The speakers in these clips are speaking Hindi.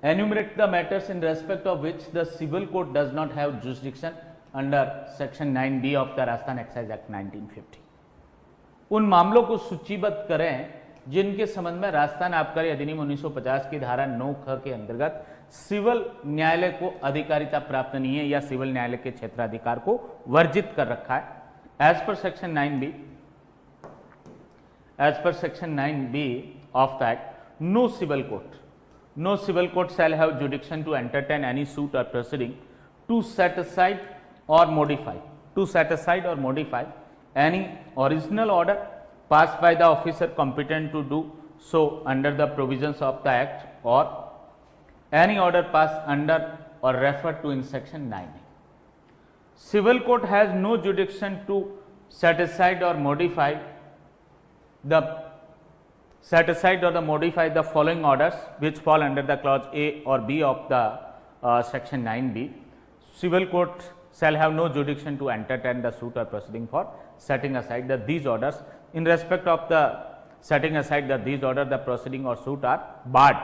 Enumerate the matters in respect of which the civil court does not have jurisdiction under section 9B of the Rajasthan excise act 1950। उन मामलों को सूचीबद्ध करें जिनके संबंध में राजस्थान आबकारी अधिनियम 1950 की धारा 9 ख के अंतर्गत सिविल न्यायालय को अधिकारिता प्राप्त नहीं है या सिविल न्यायालय के क्षेत्राधिकार को वर्जित कर रखा है। एज पर section 9B of the act, no civil court shall have jurisdiction to entertain any suit or proceeding to set aside or modify any original order passed by the officer competent to do so under the provisions of the act or any order passed under or referred to in section 9A. Civil court has no jurisdiction to set aside or modify the following orders which fall under the clause A or B of the section 9B. Civil court shall have no jurisdiction to entertain the suit or proceeding for setting aside these orders. In respect of the setting aside these orders, the proceeding or suit are barred,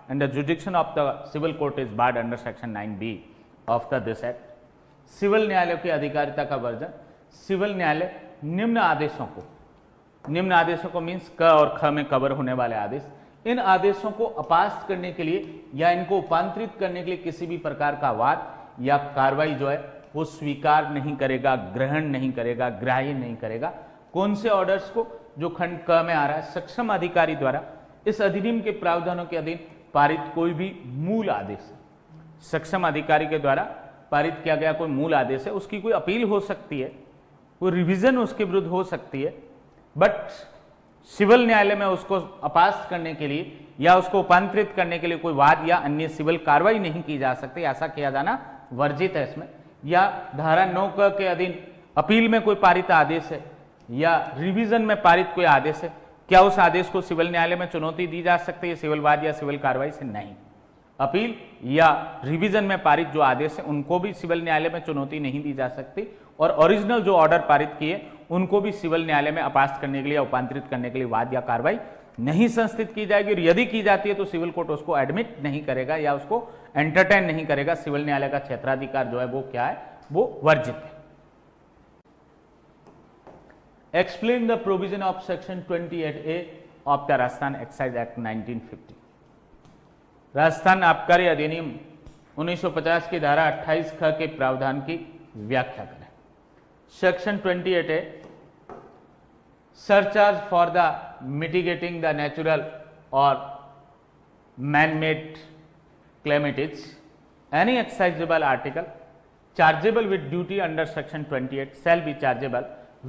and the jurisdiction of the civil court is barred under section 9B of this act. सिविल न्यायालय की अधिकारिता का वर्जन, सिविल न्यायालय निम्न आदेशों को मीन्स क और ख में कवर होने वाले आदेश, इन आदेशों को अपास्त करने के लिए या इनको उपांतरित करने के लिए किसी भी प्रकार का वाद या कार्रवाई जो है वो स्वीकार नहीं करेगा, ग्रहण नहीं करेगा, ग्राह्य नहीं करेगा। कौन से ऑर्डर्स को? जो खंड क में आ रहा है, सक्षम अधिकारी द्वारा इस अधिनियम के प्रावधानों के अधीन पारित कोई भी मूल आदेश, सक्षम अधिकारी के द्वारा पारित किया गया कोई मूल आदेश है, उसकी कोई अपील हो सकती है, कोई रिवीजन उसके विरुद्ध हो सकती है, बट सिविल न्यायालय में उसको अपास्त करने के लिए या उसको उपांतरित करने के लिए कोई वाद या अन्य सिविल कार्रवाई नहीं की जा सकती, ऐसा किया जाना वर्जित है इसमें। या धारा 9 क के अधीन अपील में कोई पारित आदेश है या रिवीजन में पारित कोई आदेश है, क्या उस आदेश को सिविल न्यायालय में चुनौती दी जा सकती है सिविल वाद या सिविल कार्रवाई से? नहीं। अपील या रिवीजन में पारित जो आदेश है उनको भी सिविल न्यायालय में चुनौती नहीं दी जा सकती, और ओरिजिनल जो ऑर्डर पारित किए उनको भी सिविल न्यायालय में अपास्त करने के लिए, उपांतरित करने के लिए वाद या कार्रवाई नहीं संस्थित की जाएगी। और यदि की जाती है तो सिविल कोर्ट उसको एडमिट नहीं करेगा या उसको एंटरटेन नहीं करेगा। सिविल न्यायालय का क्षेत्राधिकार जो है वो क्या है? वो वर्जित है। Explain the provision of section 28A of the Rajasthan excise act 1950। Rajasthan आबकारी अधिनियम 1950 की धारा 28 ख के प्रावधान की व्याख्या करें। Section 28A, surcharge for the mitigating the natural or man-made calamities, any excisable article chargeable with duty under section 28 shall be chargeable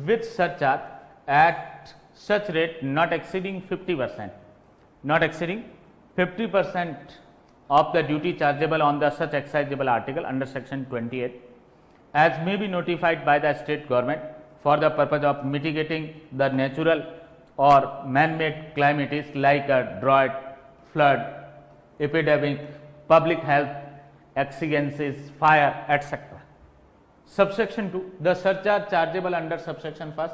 with surcharge at such rate not exceeding 50%, of the duty chargeable on the such excisable article under section 28, as may be notified by the state government for the purpose of mitigating the natural or man-made calamities like a drought, flood, epidemic, public health exigencies, fire, etc. Subsection 2, the surcharge chargeable under subsection 1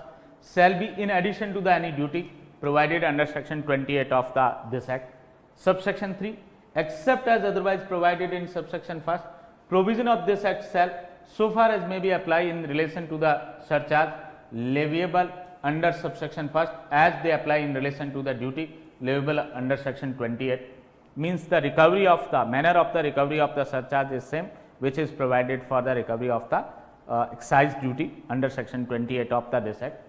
shall be in addition to the any duty provided under section 28 of this act. Subsection 3, except as otherwise provided in subsection 1, provision of this act shall, so far as may be applied in relation to the surcharge leviable under subsection 1 as they apply in relation to the duty leviable under section 28, means the recovery of the manner of the recovery of the surcharge is same which is provided for the recovery of the excise duty under section 28 of this act.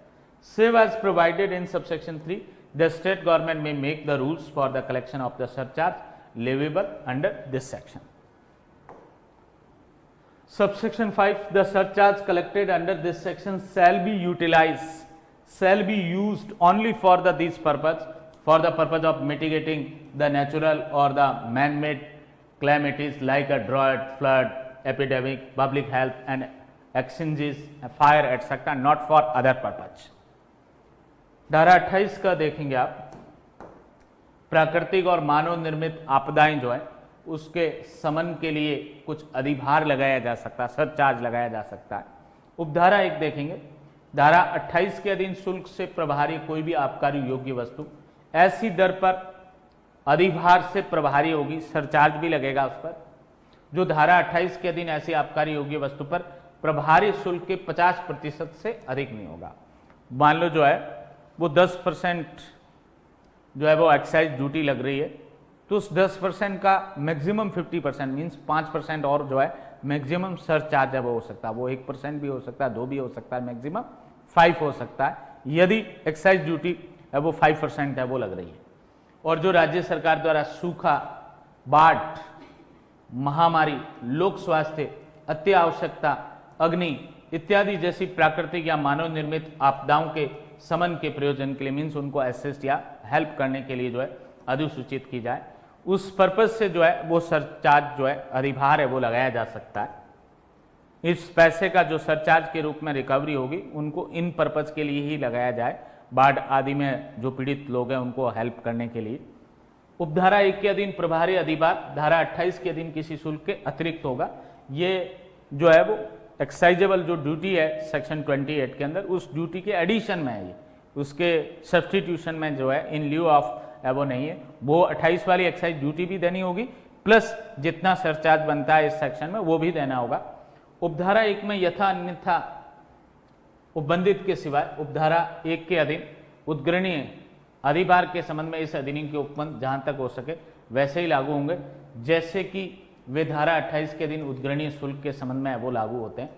Save as provided in subsection 3, the state government may make the rules for the collection of the surcharge leviable under this section. Subsection 5, the surcharge collected under this section shall be utilized, shall be used only for this purpose, for the purpose of mitigating the natural or the man-made calamities like a drought, flood, epidemic, public health and exigencies, fire, etc., not for other purpose. धारा 28 का देखेंगे आप, प्राकृतिक और मानव निर्मित आपदाएं जो है उसके समन के लिए कुछ अधिभार लगाया जा सकता है, सरचार्ज लगाया जा सकता है। उपधारा 1 देखेंगे, धारा 28 के अधीन शुल्क से प्रभारी कोई भी आबकारी योग्य वस्तु ऐसी दर पर अधिभार से प्रभारी होगी, सरचार्ज भी लगेगा उस पर, जो धारा 28 के अधीन ऐसी आबकारी योग्य वस्तु पर प्रभारी शुल्क के 50% से अधिक नहीं होगा। मान लो जो है वो 10% जो है वो एक्साइज ड्यूटी लग रही है, तो उस 10% का मैक्सिमम 50% मीन्स 5% और जो है मैक्सिमम सरचार्ज है वो हो सकता है, वो 1% भी हो सकता है, 2 भी हो सकता है, मैक्सिमम 5 हो सकता है, यदि एक्साइज ड्यूटी है वो 5% है वो लग रही है। और जो राज्य सरकार द्वारा सूखा, बाढ़, महामारी, लोक स्वास्थ्य, अति आवश्यकता, अग्नि इत्यादि जैसी प्राकृतिक या मानव निर्मित आपदाओं के समन के प्रयोजन के लिए मीन्स उनको असिस्ट या हेल्प करने के लिए जो है अधिसूचित की जाए, उस पर्पज से जो है वो सरचार्ज जो है अधिभार है वो लगाया जा सकता है। इस पैसे का जो सरचार्ज के रूप में रिकवरी होगी उनको इन पर्पज के लिए ही लगाया जाए, बाढ़ आदि में जो पीड़ित लोग हैं उनको हेल्प करने के लिए। उपधारा 1 के अधीन प्रभारी अधिभार धारा 28 के अधीन किसी शुल्क के अतिरिक्त होगा। ये जो है वो एक्साइजेबल जो ड्यूटी है सेक्शन 28 के अंदर, उस ड्यूटी के एडिशन में है, ये उसके सब्सटीट्यूशन में जो है इन ल्यू ऑफ है वो नहीं है। वो 28 वाली एक्साइज ड्यूटी भी देनी होगी, प्लस जितना सरचार्ज बनता है इस सेक्शन में वो भी देना होगा। उपधारा 1 में यथा अन्यथा उपबंधित के सिवाय उपधारा 1 के अधीन उद्ग्रणीय अधिभार के संबंध में इस अधिनियम के उपबंध जहां तक हो सके वैसे ही लागू होंगे जैसे कि वे धारा 28 के अधीन उद्ग्रणीय शुल्क के संबंध में वो लागू होते हैं।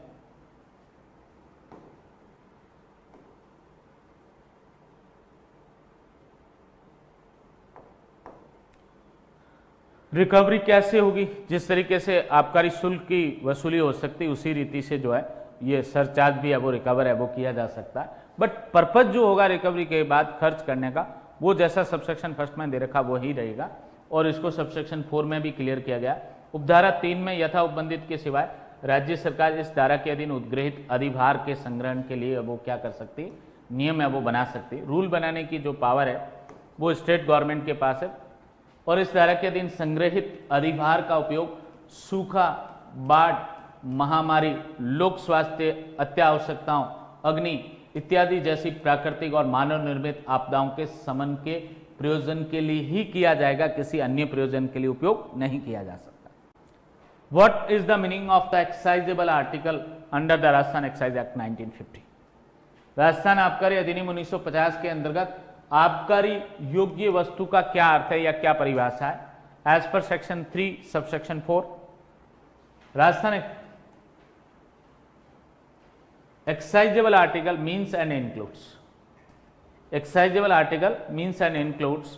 रिकवरी कैसे होगी, जिस तरीके से आबकारी शुल्क की वसूली हो सकती है उसी रीति से जो है ये सरचार्ज भी है वो रिकवर है वो किया जा सकता है। बट पर्पज जो होगा रिकवरी के बाद खर्च करने का वो जैसा सबसेक्शन 1 में दे रखा वो ही रहेगा, और इसको सबसेक्शन 4 में भी क्लियर किया गया। उपधारा 3 में यथा उपबंधित के सिवाय राज्य सरकार इस धारा के अधीन उद्गृहित अधिभार के संग्रहण के लिए वो क्या कर सकती है, नियम है वो बना सकती है। रूल बनाने की जो पावर है वो स्टेट गवर्नमेंट के पास है, और इस धारा के अधीन संग्रहित अधिभार का उपयोग सूखा, बाढ़, महामारी, लोक स्वास्थ्य, अत्यावश्यकताओं, अग्नि इत्यादि जैसी प्राकृतिक और मानव निर्मित आपदाओं के समन के प्रयोजन के लिए ही किया जाएगा, किसी अन्य प्रयोजन के लिए उपयोग नहीं किया जा सकता। What is the meaning of the exciseable article under the Rajasthan excise act 1950? Rajasthan आबकारी अधिनियम 1950 के अंतर्गत आबकारी योग्य वस्तु का क्या अर्थ है या क्या परिभाषा है? एज पर section 3 subsection 4 Rajasthan excisable article means and includes, excisable article means and includes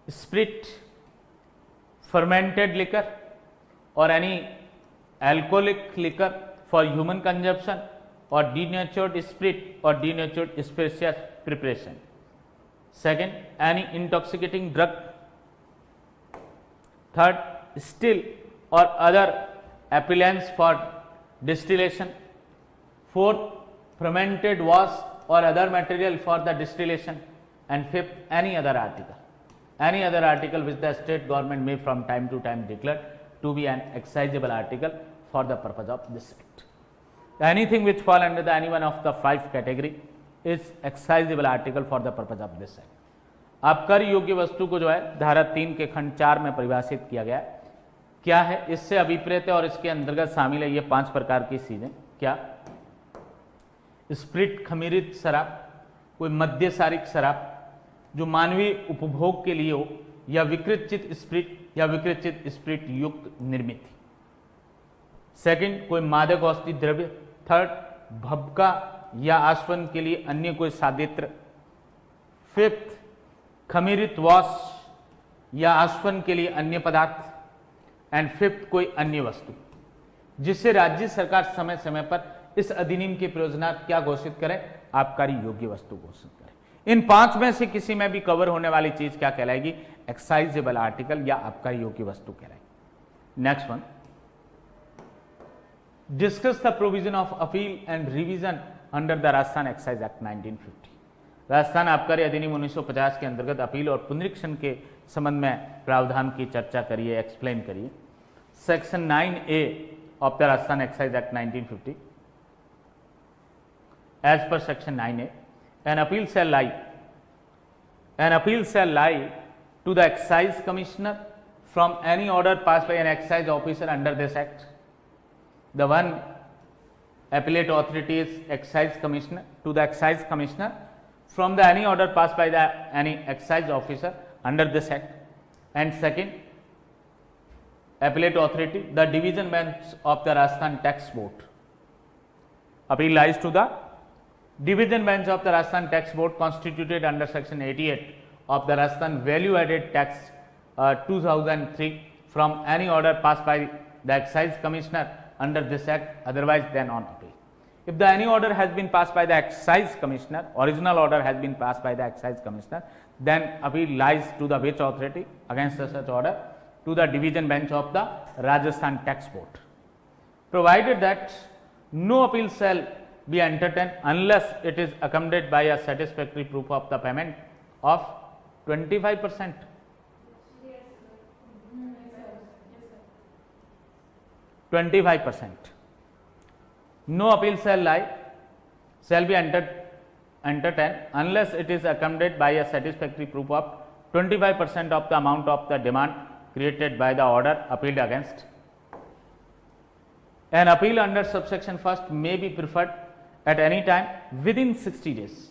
spirit, fermented liquor or any alcoholic liquor for human consumption or denatured spirit or denatured spirituous preparation. Second, any intoxicating drug. Third, still or other appellants for distillation. Fourth, fermented wash or other material for the distillation. And fifth, any other article. Any other article which the state government may from time to time declare to be an exciseable article for the purpose of this act. Anything which fall under the any one of the 5 category is exciseable article for the purpose of this act. आबकारी योग्य वस्तु को जो है धारा 3 के खंड 4 में परिभाषित किया गया है। क्या है, इससे अभिप्रेत है और इसके अंतर्गत शामिल है ये 5 प्रकार की चीजें। क्या? स्प्रिट, खमीरित शराब, कोई मद्यसारिक शराब जो मानवीय उपभोग के लिए हो, या विकृतचित स्प्रिट या विकृतचित स्प्रिट युक्त निर्मित। सेकंड, कोई मादक औषधि द्रव्य। थर्ड, भभका या आस्वन के लिए अन्य कोई सादित्र। फिफ्थ, खमीरित वॉश या आस्वन के लिए अन्य पदार्थ। एंड फिफ्थ, कोई अन्य वस्तु जिससे राज्य सरकार समय समय पर इस अधिनियम के प्रयोजनार्थ क्या घोषित करे, आबकारी योग्य वस्तु घोषित करे। इन 5 में से किसी में भी कवर होने वाली चीज क्या कहलाएगी, एक्साइजेबल आर्टिकल या आबकारी योग्य वस्तु कहलाएगी। Next one, discuss the provision of appeal and revision under the Rajasthan excise act 1950। Rajasthan आबकारी अधिनियम 1950 के अंतर्गत अपील और पुनरीक्षण के संबंध में प्रावधान की चर्चा करिए, एक्सप्लेन करिए। Section 9A of the Rajasthan excise act 1950, as पर section 9A, an appeal shall lie to the excise commissioner from any order passed by an excise officer under this act. The one appellate authority is excise commissioner, to the excise commissioner from the any order passed by the any excise officer under this act. And second appellate authority, the division bench of the Rajasthan Tax Board. Appeal lies to the division bench of the Rajasthan Tax Board constituted under section 88 of the Rajasthan Value Added Tax 2003 from any order passed by the excise commissioner under this act otherwise than on appeal. If the any order has been passed by the excise commissioner, original order has been passed by the excise commissioner, then appeal lies to the which authority against such order? To the division bench of the Rajasthan Tax Board. Provided that no appeal shall be entertained unless it is accompanied by a satisfactory proof of the payment of 25%. Yes, sir. 25%. No appeal shall be entertained unless it is accompanied by a satisfactory proof of 25% of the amount of the demand created by the order appealed against. An appeal under subsection first may be preferred at any time within 60 days.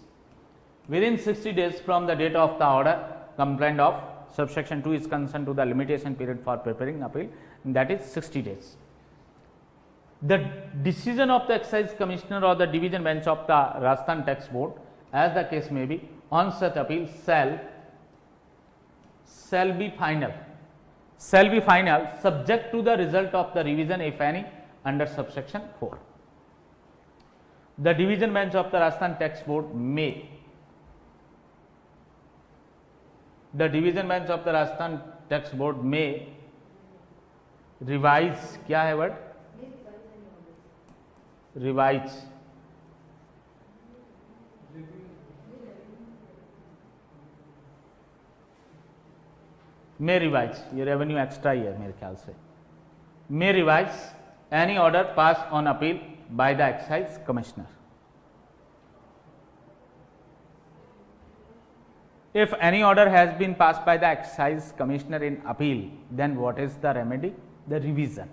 Within 60 days from the date of the order complained of. Subsection 2 is concerned to the limitation period for preparing appeal, and that is 60 days. The decision of the excise commissioner or the division bench of the Rajasthan Tax Board, as the case may be, on such appeal shall be final. Shall be final subject to the result of the revision, if any, under subsection 4. The division bench of the Rajasthan Tax Board may, the division bench of the Rajasthan Tax Board may revise, क्या है वर्ड? रिवाइज, मे रिवाइज, ये रेवेन्यू एक्स्ट्रा ही है मेरे ख्याल से. May revise any order pass on appeal by the excise commissioner. If any order has been passed by the excise commissioner in appeal, then what is the remedy? The revision.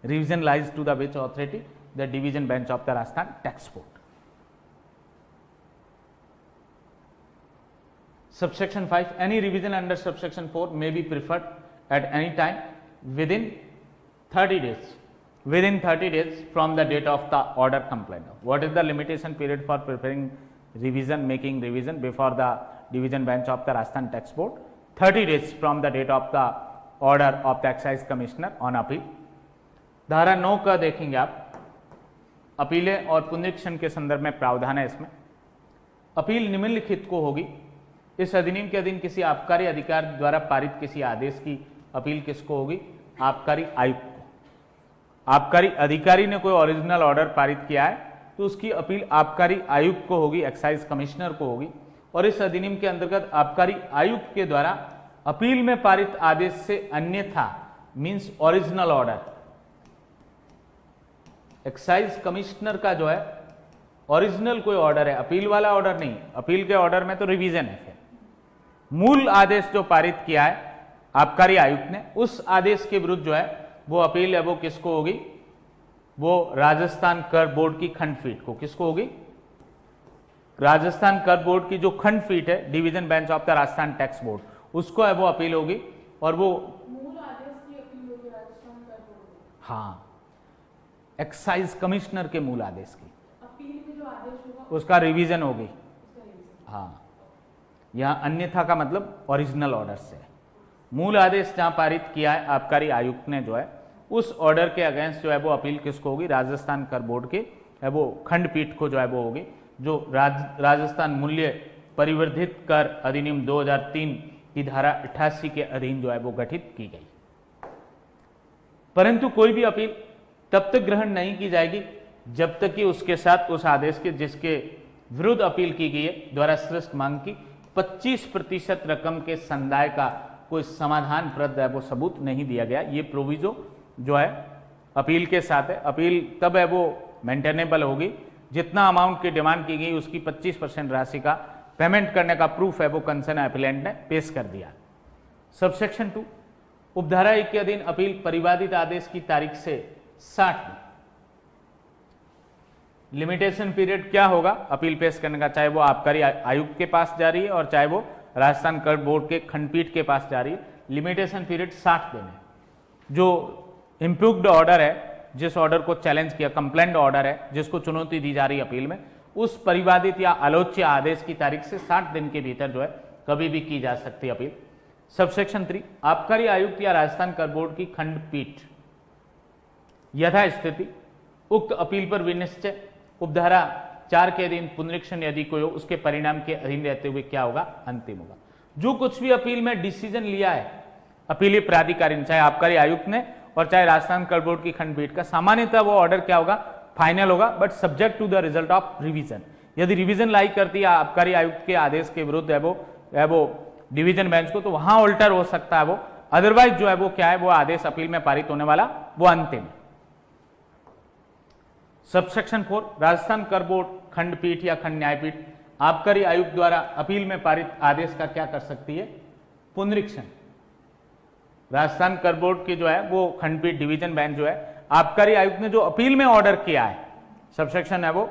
Revision lies to the which authority? The division bench of the Rajasthan Tax Board. Subsection 5, any revision under subsection 4 may be preferred at any time within 30 days. Within 30 days from the date of the order complained of. What is the limitation period for preparing revision, making revision before the division bench of the Rajasthan Tax Board? 30 days from the date of the order of the excise commissioner on appeal. धारा 9 का देखेंगे आप, अपीलें और पुनरीक्षण के संदर्भ में प्रावधान है इसमें. अपील निम्नलिखित को होगी. इस अधिनियम के अधीन किसी आबकारी अधिकारी द्वारा पारित किसी आदेश की अपील किसको होगी? आबकारी आयुक्त को. आबकारी अधिकारी ने कोई ओरिजिनल ऑर्डर पारित किया है तो उसकी अपील आबकारी आयुक्त को होगी, एक्साइज कमिश्नर को होगी. और इस अधिनियम के अंतर्गत आबकारी आयुक्त के द्वारा अपील में पारित आदेश से अन्यथा means original order, excise commissioner का जो है ओरिजिनल कोई ऑर्डर है, अपील वाला ऑर्डर नहीं. अपील के ऑर्डर में तो रिवीजन है. फिर मूल आदेश जो पारित किया है आबकारी आयुक्त ने, उस आदेश के विरुद्ध जो है वो अपील है वो किसको होगी? वो राजस्थान कर बोर्ड की खंडपीठ को. किसको होगी? राजस्थान कर बोर्ड की जो खंडपीठ है, division bench of the Rajasthan tax board, उसको है वो अपील होगी. और वो मूल आदेश की अपील होगी राजस्थान कर बोर्ड. हाँ, एक्साइज कमिश्नर के मूल आदेश की अपील में जो आदेश होगा उसका रिवीजन होगी. उसका revision. हाँ, यहाँ अन्यथा का मतलब ओरिजिनल ऑर्डर से. मूल आदेश जहां पारित किया है आबकारी आयुक्त ने जो है, उस ऑर्डर के अगेंस्ट जो है वो अपील किसको होगी? राजस्थान कर बोर्ड के है वो खंडपीठ को जो है वो होगी, जो राजस्थान मूल्य परिवर्धित कर अधिनियम 2003 की धारा 88 के अधीन जो है वो गठित की गई. परंतु कोई भी अपील तब तक ग्रहण नहीं की जाएगी जब तक कि उसके साथ उस आदेश के जिसके विरुद्ध अपील की गई है द्वारा श्रेष्ठ मांग की 25% रकम के संदाय का कोई समाधानप्रद है वो सबूत नहीं दिया गया. ये प्रोविजो जो है अपील के साथ है. अपील तब है वो मेंटेनेबल होगी जितना अमाउंट की डिमांड की गई उसकी 25% राशि का पेमेंट करने का प्रूफ है वो कंसर्न एप्लीकेंट ने पेश कर दिया. सबसेक्शन 2, उपधारा 1 के अधीन अपील परिवादित आदेश की तारीख से 60 दिन। लिमिटेशन पीरियड क्या होगा अपील पेश करने का, चाहे वो आबकारी आयुक्त के पास जा रही है और चाहे वो राजस्थान कर बोर्ड के खंडपीठ के पास जा रही है, लिमिटेशन पीरियड 60 दिन है। जो इम्प्रूव्ड ऑर्डर है, जिस ऑर्डर को चैलेंज किया, कंप्लेंट ऑर्डर है जिसको चुनौती दी जा रही है अपील में, उस परिवादित या आलोच्य आदेश की तारीख से 60 दिन के भीतर जो है कभी भी की जा सकती है अपील। सबसेक्शन 3, आबकारी आयुक्त या राजस्थान कर बोर्ड की खंडपीठ यथास्थिति उक्त अपील पर विनिश्चय उपधारा 4 के अधीन पुनरीक्षण यदि कोई हो, उसके परिणाम के अधीन रहते हुए क्या होगा, अंतिम होगा। जो कुछ भी अपील में डिसीजन लिया है अपीलीय प्राधिकारी ने, चाहे आबकारी आयुक्त ने और चाहे राजस्थान कर बोर्ड की खंडपीठ का, सामान्यतः वो ऑर्डर क्या होगा, फाइनल होगा, but subject to the result of revision. यदि रिवीजन लाई करती है आबकारी आयुक्त के आदेश के विरुद्ध है वो डिवीजन बेंच को, तो वहां ऑल्टर हो सकता है वो, अदरवाइज जो है वो क्या है, वो आदेश अपील में पारित होने वाला वो अंतिम है। सबसेक्शन 4, राजस्थान कर बोर्ड खंडपीठ या खंड न्यायपीठ आबकारी आयुक्त द्वारा अपील में पारित आदेश का क्या कर सकती है, पुनरीक्षण। राजस्थान कर बोर्ड की जो है वो खंडपीठ डिवीजन बेंच जो है, आबकारी आयुक्त ने जो अपील में ऑर्डर किया है, सबसेक्शन है वो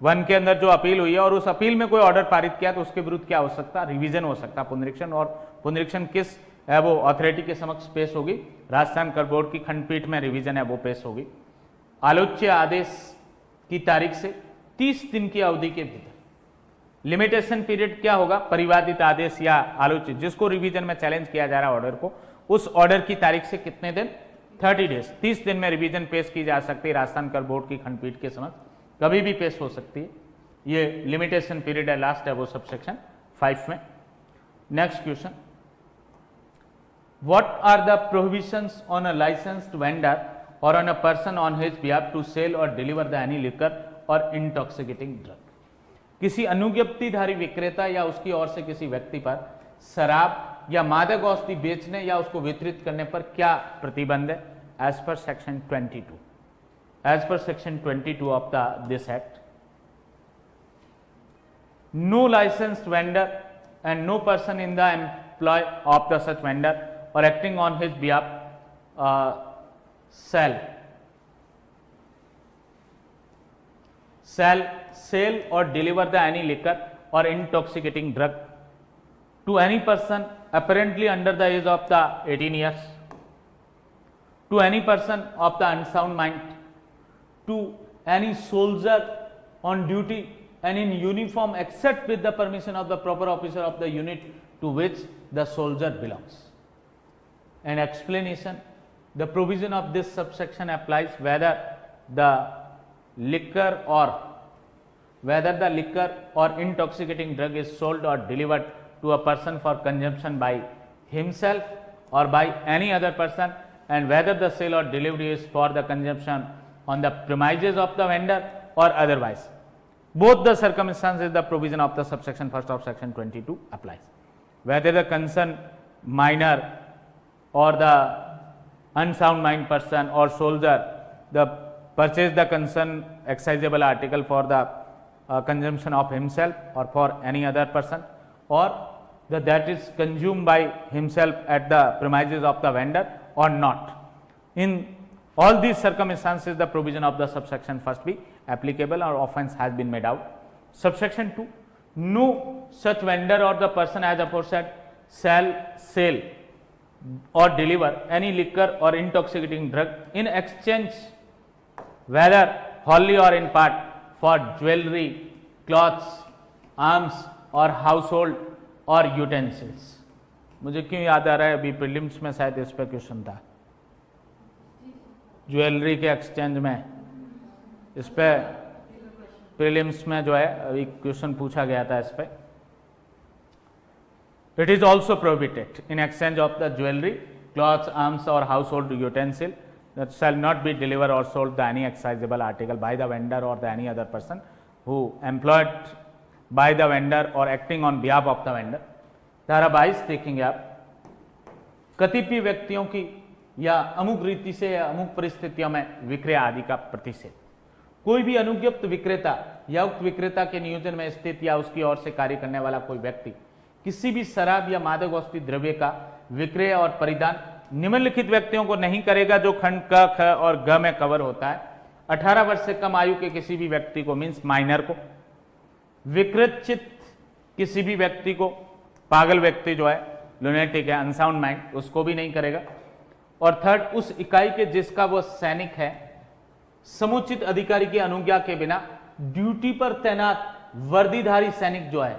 1 के अंदर जो अपील हुई है और उस अपील में कोई ऑर्डर पारित किया तो उसके विरुद्ध क्या हो सकता है, रिवीजन हो सकता है, पुनरीक्षण। और पुनरीक्षण किस है वो अथॉरिटी के समक्ष पेश होगी, राजस्थान कर बोर्ड की खंडपीठ में रिवीजन है वो पेश होगी। आलोच्य आदेश की तारीख से 30 दिन की अवधि के भीतर। लिमिटेशन पीरियड क्या होगा, परिवादित आदेश या आलोच्य जिसको रिवीजन में चैलेंज किया जा रहा है ऑर्डर को, उस ऑर्डर की तारीख से कितने दिन, 30 डेज, 30 दिन में रिवीजन पेश की जा सकती है राजस्थान कर बोर्ड की खंडपीठ के समक्ष, कभी भी पेश हो सकती है। ये लिमिटेशन पीरियड है, लास्ट है वो सबसेक्शन 5 में। Next question, what are the prohibitions on a licensed vendor or on a person on his behalf to sell or deliver the any liquor or intoxicating drug. किसी अनुज्ञप्तिधारी विक्रेता या उसकी ओर से किसी व्यक्ति पर शराब या मादक औषधि बेचने या उसको वितरित करने पर क्या प्रतिबंध है, एज पर सेक्शन 22, एज पर section 22 of the this act. No licensed vendor and no person in the employ of the such vendor or acting on his behalf sell or deliver the any liquor or intoxicating drug to any person apparently under the age of the 18 years, to any person of the unsound mind, to any soldier on duty and in uniform except with the permission of the proper officer of the unit to which the soldier belongs. And explanation, the provision of this subsection applies whether the liquor or intoxicating drug is sold or delivered to a person for consumption by himself or by any other person, and whether the sale or delivery is for the consumption on the premises of the vendor or otherwise. Both the circumstances the provision of the subsection 1st of section 22 applies. Whether the concerned minor or the unsound mind person or soldier the purchase the concerned excisable article for the consumption of himself or for any other person, or that is consumed by himself at the premises of the vendor or not. In all these circumstances the provision of the subsection first be applicable or offence has been made out. Subsection 2, no such vendor or the person as aforesaid shall sell or deliver any liquor or intoxicating drug in exchange whether wholly or in part for jewelry, clothes, arms or household or utensils. मुझे क्यों याद आ रहा है, अभी प्रीलिम्स में शायद इस पे क्वेश्चन था, ज्वेलरी के एक्सचेंज में, इस पे प्रीलिम्स में जो है अभी क्वेश्चन पूछा गया था इस पे। It is also prohibited in exchange of the jewelry, clothes, arms or household utensil that shall not be delivered or sold the any excisable article by the vendor or the any other person who employed by the vendor or acting on behalf of the vendor. धारा 22 देखेंगे आप, कतिपय व्यक्तियों की या अमुक रीति से या अमुक परिस्थितियों में विक्रय आदि का प्रतिषेध। कोई भी अनुज्ञप्त विक्रेता या उक्त विक्रेता के नियोजन में स्थित या उसकी ओर से कार्य करने वाला कोई व्यक्ति किसी भी शराब या मादक औषधि द्रव्य का विक्रय और परिधान निम्नलिखित व्यक्तियों को नहीं करेगा जो खंड क, ख और ग में कवर होता है। 18 वर्ष से कम आयु के किसी भी व्यक्ति को, मीन्स माइनर को, विकृत किसी भी व्यक्ति को, पागल व्यक्ति जो है, लुनेटिक है, अनसाउंड माइंड, उसको भी नहीं करेगा। और थर्ड, उस इकाई के जिसका वो सैनिक है, समुचित अधिकारी की अनुज्ञा के बिना ड्यूटी पर तैनात वर्दीधारी सैनिक जो है,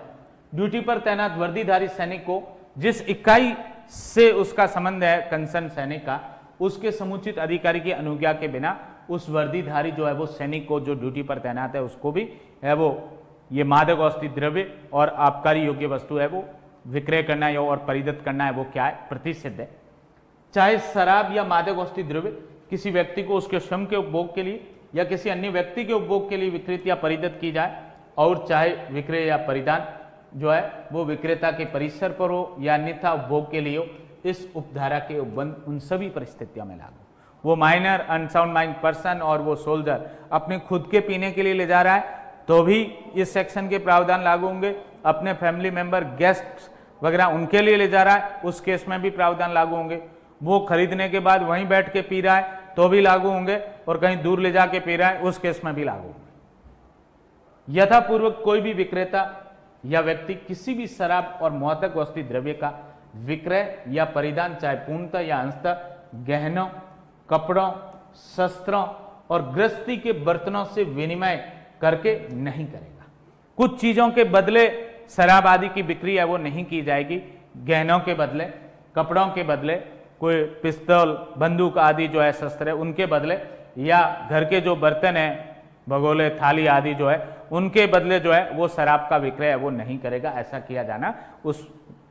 ड्यूटी पर तैनात वर्दीधारी सैनिक को जिस इकाई से उसका संबंध है, कंसर्न सैनिक का, उसके समुचित अधिकारी की अनुज्ञा के बिना उस वर्दीधारी जो है वो सैनिक को, जो ड्यूटी पर तैनात है, उसको भी है वो ये मादक औषधि द्रव्य और आबकारी योग्य वस्तु है वो विक्रय करना है और परिदत्त करना है, वो क्या है, प्रतिषिद्ध है। चाहे शराब या मादक औषधि द्रव्य किसी व्यक्ति को उसके श्रम के उपभोग के लिए या किसी अन्य व्यक्ति के उपभोग के लिए विक्रित या परिदत्त की जाए, और चाहे विक्रय या परिधान जो है वो विक्रेता के परिसर पर हो या अन्यथा उपभोग के लिए हो, इस उपधारा के उपबंध उन सभी परिस्थितियों में लागू। वो माइनर, अनसाउंड माइंड पर्सन और वो सोल्जर अपने खुद के पीने के लिए ले जा रहा है तो भी इस सेक्शन के प्रावधान लागू होंगे। अपने फैमिली मेंबर, गेस्ट वगैरह उनके लिए ले जा रहा है, उस केस में भी प्रावधान लागू होंगे। वो खरीदने के बाद वहीं बैठ के पी रहा है तो भी लागू होंगे, और कहीं दूर ले जाके पी रहा है उस केस में भी लागू होंगे। यथापूर्वक कोई भी विक्रेता या व्यक्ति किसी भी शराब और मादक औषधि द्रव्य का विक्रय या परिधान चाहे पूर्णतः या अंशतः गहनों, कपड़ों, शस्त्रों और गृहस्थी के बर्तनों से विनिमय करके नहीं करेगा। कुछ चीजों के बदले शराब आदि की बिक्री है वो नहीं की जाएगी। गहनों के बदले, कपड़ों के बदले, कोई पिस्तौल, बंदूक आदि जो है शस्त्र है उनके बदले, या घर के जो बर्तन है, भगोले, थाली आदि जो है उनके बदले जो है वो शराब का विक्रय है वो नहीं करेगा। ऐसा किया जाना उस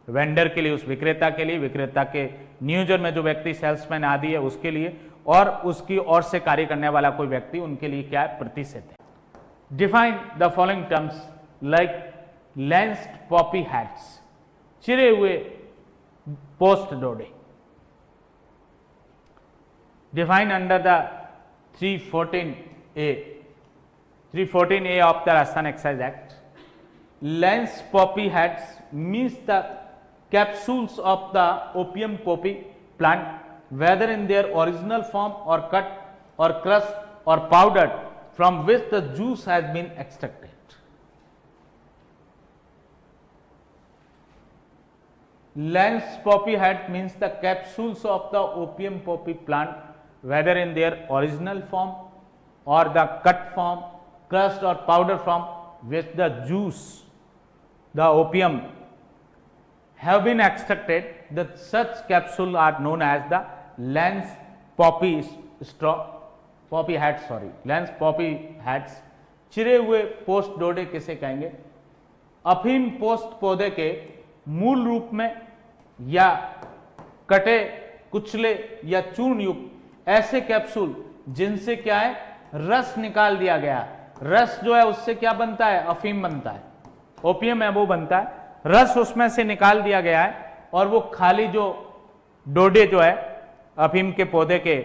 वेंडर के लिए, उस विक्रेता के लिए, विक्रेता के नियोजन में जो व्यक्ति सेल्समैन आदि है उसके लिए, और उसकी ओर से कार्य करने वाला कोई व्यक्ति, उनके लिए क्या है, प्रतिषिद्ध है। Define the following terms like lanced poppy heads, चिरे हुए पोस्ट डोडे, defined under the 314A of the Rajasthan Excise Act. Lance poppy hats means the capsules of the opium poppy plant, whether in their original form or cut or crushed or powdered, from which the juice has been extracted. Lance poppy hat means the capsules of the opium poppy plant, whether in their original form or the cut form, crushed or powder form, which the juice, the opium, have been extracted. The such capsule are known as the lance poppy hats. चिरे हुए पोस्ट डोडे किसे कहेंगे? अफीम पोस्ट पौधे के मूल रूप में या कटे, कुचले या चूर्ण युक्त ऐसे कैप्सूल जिनसे क्या है, रस निकाल दिया गया। रस जो है उससे क्या बनता है, अफीम बनता है, ओपियम है वो बनता है, रस उसमें से निकाल दिया गया है, और वो खाली जो डोडे जो है अफीम के पौधे के,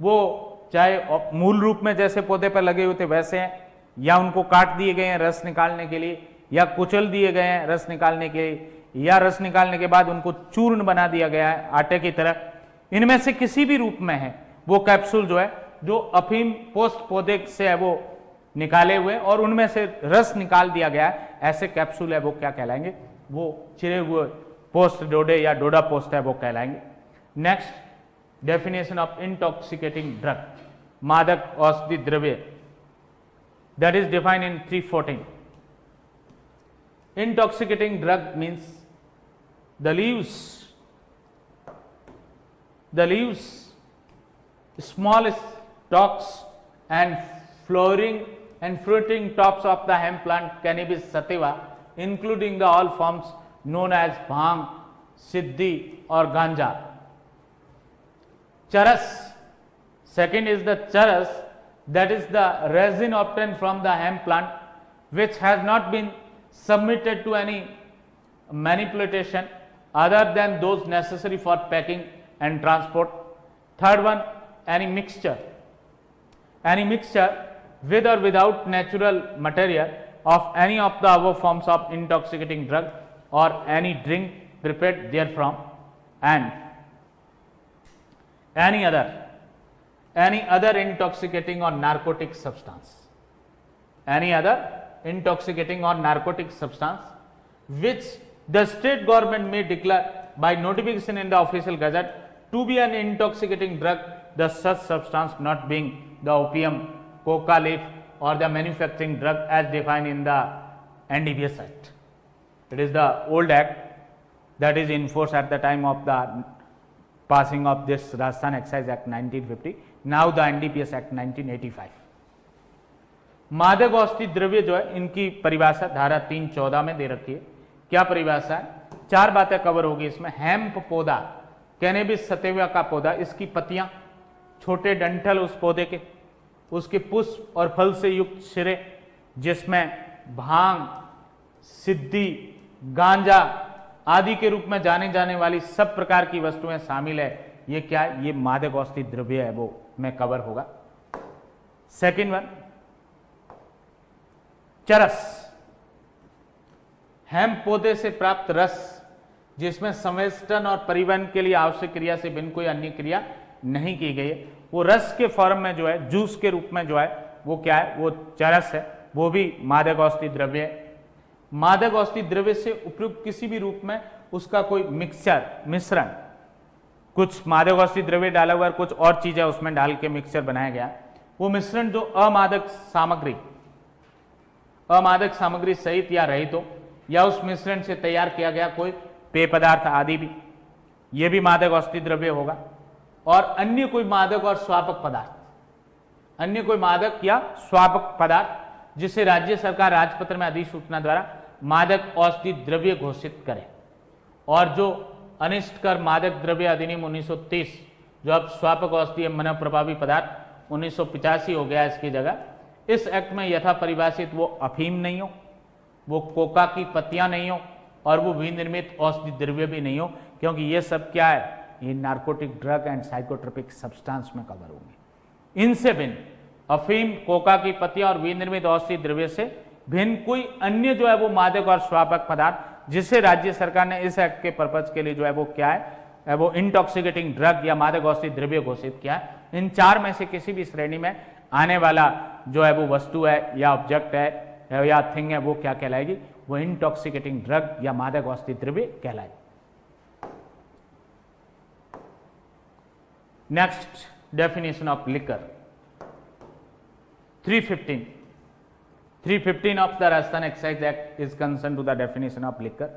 वो चाहे मूल रूप में जैसे पौधे पर लगे हुए थे वैसे हैं, या उनको काट दिए गए हैं रस निकालने के लिए, या कुचल दिए गए हैं रस निकालने के लिए, या रस निकालने के बाद उनको चूर्ण बना दिया गया है आटे की तरह, इनमें से किसी भी रूप में है वो कैप्सूल जो है, जो अफीम पोस्ट पौधे से है वो निकाले हुए और उनमें से रस निकाल दिया गया है, ऐसे कैप्सूल है वो क्या कहलाएंगे, वो चिरे हुए पोस्ट डोडे या डोडा पोस्ट है वो कहलाएंगे। Next, definition of intoxicating drug, मादक औषधि द्रव्य, that is defined in 314। Intoxicating drug means the leaves, small stalks and flowering and fruiting tops of the hemp plant Cannabis sativa, including the all forms known as bhang, siddhi or ganja. Charas, second is the charas, that is the resin obtained from the hemp plant which has not been submitted to any manipulation other than those necessary for packing and transport. Third one, any mixture with or without natural material of any of the above forms of intoxicating drug or any drink prepared therefrom. and any other intoxicating or narcotic substance, any other intoxicating or narcotic substance which the state government may declare by notification in the official gazette to be an intoxicating drug, the such substance not being the opium, coca leaf or the manufacturing drug as defined in the NDPS Act. It is the old act that is in force at the time of the passing of this Rajasthan Excise Act 1950, now the NDPS Act 1985. मादक औषधि द्रव्य जो है इनकी परिभाषा धारा 314 में दे रखी है। क्या परिभाषा है? 4 बातें कवर होगी इसमें। हेम्प पौधा, कैनेबिस सतेविया का पौधा, इसकी पत्तियां, छोटे डंठल उस पौधे के, उसके पुष्प और फल से युक्त सिरे जिसमें भांग, सिद्धि, गांजा आदि के रूप में जाने जाने वाली सब प्रकार की वस्तुएं शामिल है। ये क्या है? ये मादक औषधि द्रव्य है, वो में कवर होगा। सेकंड वन, चरस, हेम्प पौधे से प्राप्त रस जिसमें संवेष्टन और परिवहन के लिए आवश्यक क्रिया से भिन्न कोई अन्य क्रिया नहीं की गई है, वो रस के फॉर्म में जो है, जूस के रूप में जो है, वो क्या है? वो चरस है, वो भी मादक औषधि द्रव्य है। मादक औषधि द्रव्य से उपयुक्त किसी भी रूप में उसका कोई मिश्रण, कुछ मादक औषधि द्रव्य डाला हुआ, कुछ और चीजें उसमें डाल के मिक्सचर बनाया गया, वो मिश्रण जो अमादक सामग्री सहित या रहित हो, या उस मिश्रण से तैयार किया गया कोई पेय पदार्थ आदि भी, ये भी मादक औषधि द्रव्य होगा। और अन्य कोई मादक और स्वापक पदार्थ, अन्य कोई मादक या स्वापक पदार्थ जिसे राज्य सरकार राजपत्र में अधिसूचना द्वारा मादक औषधि द्रव्य घोषित करे। और जो अनिष्टकर मादक द्रव्य अधिनियम 1930, जो अब स्वापक औषधि मन प्रभावी पदार्थ 1985 हो गया इसकी जगह, इस एक्ट में यथा परिभाषित वो अफीम नहीं हो, वो कोका की पत्तियां नहीं हो, और वो विनिर्मित औषधि द्रव्य भी नहीं हो, क्योंकि ये सब क्या है? ये narcotic drug and psychotropic substance में कवर होंगे। इनसे भिन्न अफीम, कोका की पत्तियां और विनिर्मित औषधि द्रव्य से भिन्न कोई अन्य जो है वो मादक और स्वापक पदार्थ जिसे राज्य सरकार ने इस एक्ट के पर्पज के लिए जो है वो क्या है? वो इंटॉक्सिकेटिंग ड्रग या मादक औषधि द्रव्य घोषित किया है। इन 4 में से किसी भी श्रेणी में आने वाला जो है वो वस्तु है या ऑब्जेक्ट है या थिंग है, वो क्या कहलाएगी? वो इंटॉक्सिकेटिंग ड्रग या मादक औषधि द्रव्य कहलाएगी। Next, definition of liquor. 315 of the Rajasthan Excise Act is concerned to the definition of liquor.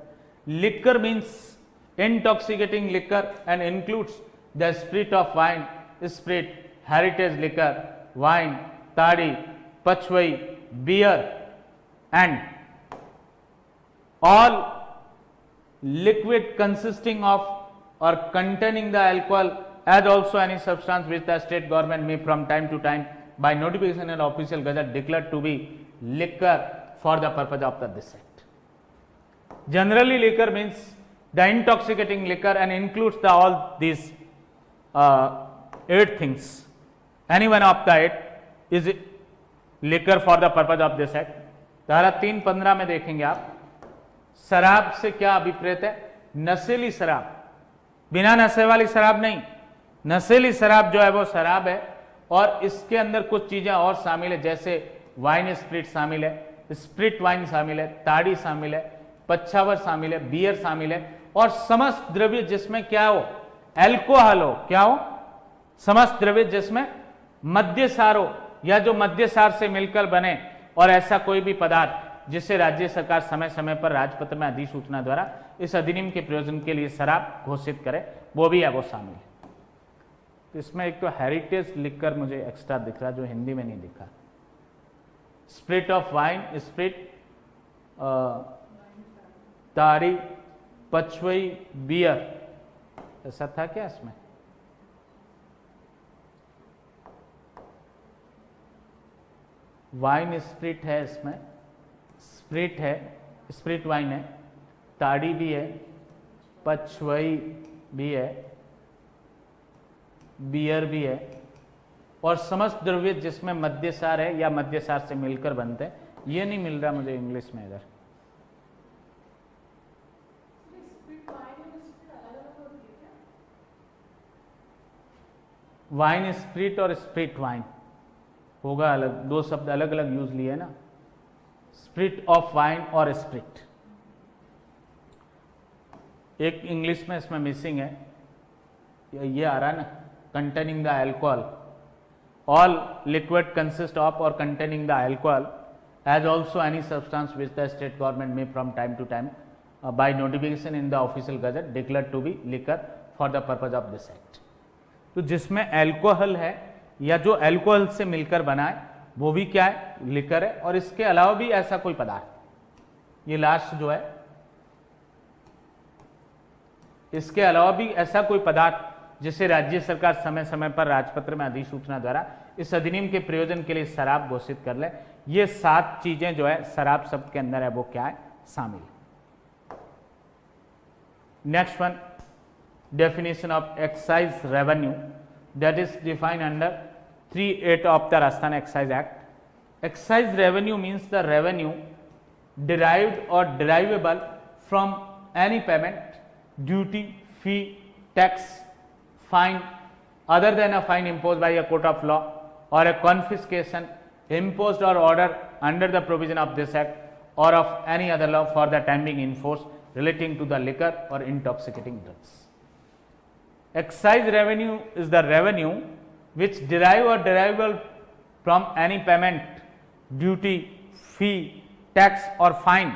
Liquor means intoxicating liquor and includes the spirit of wine, spirit, heritage liquor, wine, toddy, pachwai, beer, and all liquid consisting of or containing the alcohol, as also any substance which the state government may from time to time by notification in official gazette declare to be liquor for the purpose of this act. Generally, liquor means the intoxicating liquor and includes all these 8 things. Any one of the 8 is liquor for the purpose of this act. धारा 315 में देखेंगे आप, शराब से क्या अभिप्रेत है? नशीली शराब, बिना नशे वाली शराब नहीं, नशीली शराब जो है वो शराब है, और इसके अंदर कुछ चीजें और शामिल है, जैसे वाइन स्प्रिट शामिल है, स्प्रिट वाइन शामिल है, ताड़ी शामिल है, पच्छावर शामिल है, बियर शामिल है, और समस्त द्रव्य जिसमें क्या हो? एल्कोहल हो। क्या हो? समस्त द्रव्य जिसमें मद्यसार हो, या जो मद्यसार से मिलकर बने, और ऐसा कोई भी पदार्थ जिसे राज्य सरकार समय समय पर राजपत्र में अधिसूचना द्वारा इस अधिनियम के प्रयोजन के लिए शराब घोषित करे, वो भी है, वो शामिल है। इसमें एक तो हेरिटेज लिकर मुझे एक्स्ट्रा दिख रहा जो हिंदी में नहीं दिखा। स्प्रिट ऑफ वाइन, स्प्रिट, ताड़ी, पचवई, बियर, ऐसा था क्या इसमें? वाइन स्प्रिट है, इसमें स्प्रिट है, स्प्रिट वाइन है, ताड़ी भी है, पचवई भी है, बियर भी है, और समस्त द्रव्य जिसमें मद्यसार है या मद्यसार से मिलकर बनते हैं। ये नहीं मिल रहा मुझे इंग्लिश में इधर। स्प्रिट वाइन और स्प्रिट अलग अलग होती है क्या? वाइन स्प्रिट और स्प्रिट वाइन होगा अलग, दो शब्द अलग अलग यूज लिए ना, स्प्रिट ऑफ वाइन और स्प्रिट। एक इंग्लिश में इसमें मिसिंग है, ये आ रहा है ना, containing the alcohol, all liquid consist of or containing the alcohol as also any substance which the state government may from time to time by notification in the official gazette declare to be liquor for the purpose of this act. तो जिसमें अल्कोहल है या जो अल्कोहल से मिलकर बना है वो भी क्या है, लिकर है, और इसके अलावा भी ऐसा कोई पदार्थ, ये लास्ट जो है, इसके अलावा भी ऐसा कोई पदार्थ जिसे राज्य सरकार समय समय पर राजपत्र में अधिसूचना द्वारा इस अधिनियम के प्रयोजन के लिए शराब घोषित कर ले, ये 7 चीजें जो है शराब शब्द के अंदर है वो क्या है, शामिल। Next one, definition of excise revenue that is defined under 3(8) of the Rajasthan Excise Act. Excise revenue means the revenue derived or derivable from any payment, duty, fee, tax, fine other than a fine imposed by a court of law or a confiscation imposed or ordered under the provision of this act or of any other law for the time being in force relating to the liquor or intoxicating drugs. Excise revenue is the revenue which derive or derivable from any payment, duty, fee, tax or fine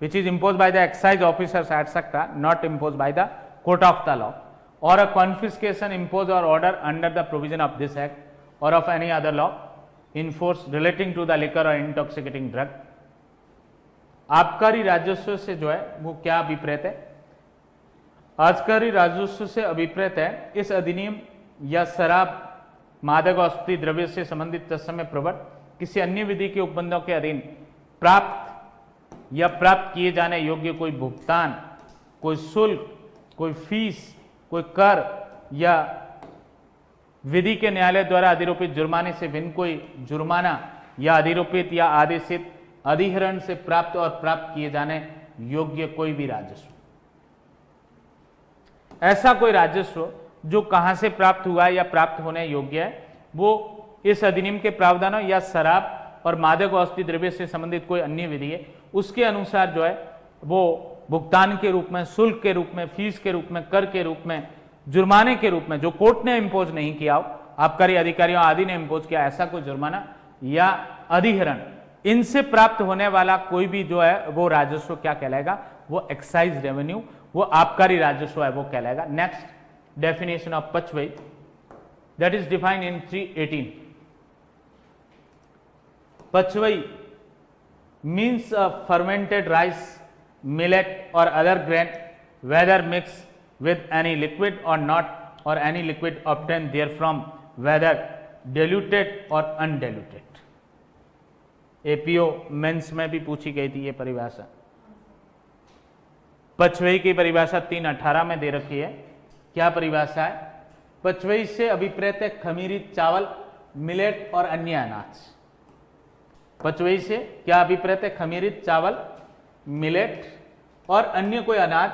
which is imposed by the excise officers etc., not imposed by the court of the law, or a confiscation imposed or order under the provision of this act or of any other law in force relating to the liquor or intoxicating drug. आबकारी राजस्व से जो है वो क्या अभिप्रेत है, आबकारी राजस्व से अभिप्रेत है इस अधिनियम या शराब, मादक औषधि द्रव्य से संबंधित तत्समय प्रवर्त किसी अन्य विधि के उपबंधों के अधीन प्राप्त या प्राप्त किए जाने योग्य कोई भुगतान, कोई शुल्क, कोई फीस, कोई कर या विधि के न्यायालय द्वारा अधिरोपित जुर्माने से भिन्न कोई जुर्माना या अधिरोपित या आदेशित अधिहरण से प्राप्त और प्राप्त किए जाने योग्य कोई भी राजस्व। ऐसा कोई राजस्व जो कहां से प्राप्त हुआ है या प्राप्त होने योग्य है, वो इस अधिनियम के प्रावधानों या शराब और मादक औषधि द्रव्य से संबंधित कोई अन्य विधि है उसके अनुसार जो है वो भुगतान के रूप में, शुल्क के रूप में, फीस के रूप में, कर के रूप में, जुर्माने के रूप में जो कोर्ट ने इंपोज नहीं किया हो, आबकारी अधिकारियों आदि ने इंपोज किया, ऐसा कोई जुर्माना या अधिहरण, इनसे प्राप्त होने वाला कोई भी जो है वो राजस्व क्या कहलाएगा, वो एक्साइज रेवेन्यू, वो आबकारी राजस्व है वो कहलाएगा। Next, definition of pachwai that is defined in 3(18). Pachwai means a fermented rice, millet or other grain whether mixed with any liquid or not, or any liquid obtained therefrom whether diluted or undiluted। APO mains में भी पूछी गई थी ये परिभाषा। पचवई की परिभाषा 3(18) में दे रखी है। क्या परिभाषा है? पचवई से अभिप्रेत है खमीरित चावल, मिलेट और अन्य अनाज। पचवई से क्या अभिप्रेत है? खमीरित चावल, मिलेट और अन्य कोई अनाज,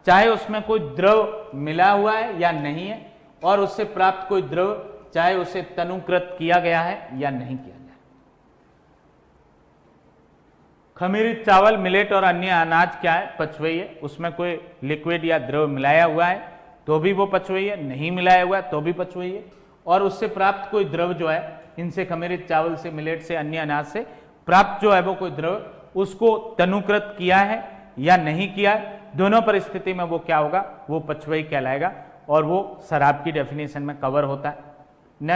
चाहे उसमें कोई द्रव मिला हुआ है या नहीं है, और उससे प्राप्त कोई द्रव चाहे उसे तनुकृत किया गया है या नहीं किया गया। खमीरित चावल, मिलेट और अन्य अनाज क्या है? पचवई है। उसमें कोई लिक्विड या द्रव मिलाया हुआ है तो भी वो पचवई है, नहीं मिलाया हुआ है तो भी पचवई है, और उससे प्राप्त कोई द्रव जो है, इनसे खमीरित चावल से, मिलेट से, अन्य अनाज से प्राप्त जो है वो कोई द्रव, उसको तनुकृत किया है या नहीं किया है, दोनों परिस्थिति में वो क्या होगा? वो पचवई कहलाएगा और वो शराब की डेफिनेशन में कवर होता है। नेक्स्ट